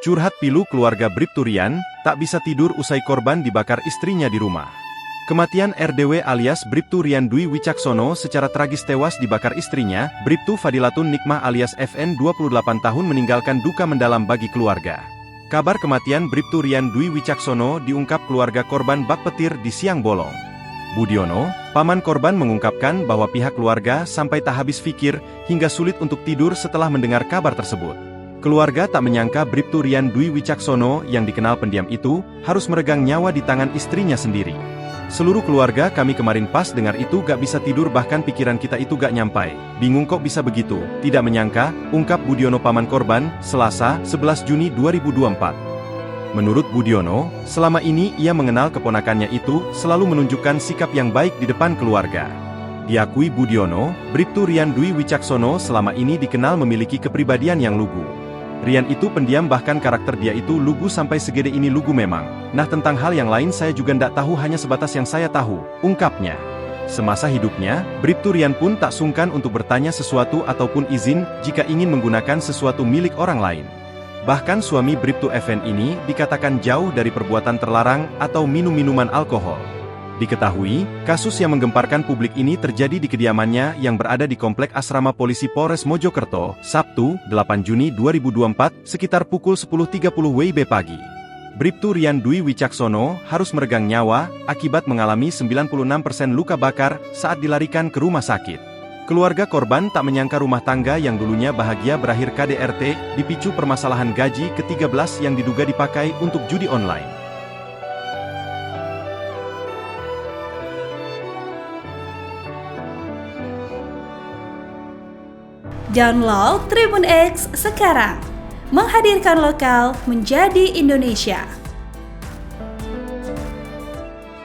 Curhat pilu keluarga Bribtu Rian, tak bisa tidur usai korban dibakar istrinya di rumah. Kematian RDW alias Bribtu Rian Dwi Wicaksono secara tragis tewas dibakar istrinya, Bribtu Fadilatun Nikmah alias FN 28 tahun meninggalkan duka mendalam bagi keluarga. Kabar kematian Bribtu Rian Dwi Wicaksono diungkap keluarga korban bak petir di siang bolong. Budiono, paman korban mengungkapkan bahwa pihak keluarga sampai tak habis pikir hingga sulit untuk tidur setelah mendengar kabar tersebut. Keluarga tak menyangka Bribtu Rian Dwi Wicaksono yang dikenal pendiam itu, harus meregang nyawa di tangan istrinya sendiri. Seluruh keluarga kami kemarin pas dengar itu gak bisa tidur, bahkan pikiran kita itu gak nyampai. Bingung kok bisa begitu, tidak menyangka, ungkap Budiono paman korban, Selasa, 11 Juni 2024. Menurut Budiono, selama ini ia mengenal keponakannya itu, selalu menunjukkan sikap yang baik di depan keluarga. Diakui Budiono, Bribtu Rian Dwi Wicaksono selama ini dikenal memiliki kepribadian yang lugu. Rian itu pendiam, bahkan karakter dia itu lugu sampai segede ini lugu memang. Nah, tentang hal yang lain saya juga ndak tahu, hanya sebatas yang saya tahu, ungkapnya. Semasa hidupnya, Bribtu Rian pun tak sungkan untuk bertanya sesuatu ataupun izin jika ingin menggunakan sesuatu milik orang lain. Bahkan suami Bribtu FN ini dikatakan jauh dari perbuatan terlarang atau minum minuman alkohol. Diketahui, kasus yang menggemparkan publik ini terjadi di kediamannya yang berada di Komplek Asrama Polisi Polres Mojokerto, Sabtu, 8 Juni 2024, sekitar pukul 10.30 WIB pagi. Bribtu Rian Dwi Wicaksono harus meregang nyawa akibat mengalami 96% luka bakar saat dilarikan ke rumah sakit. Keluarga korban tak menyangka rumah tangga yang dulunya bahagia berakhir KDRT, dipicu permasalahan gaji ke-13 yang diduga dipakai untuk judi online. Download Tribun X sekarang, menghadirkan lokal menjadi Indonesia.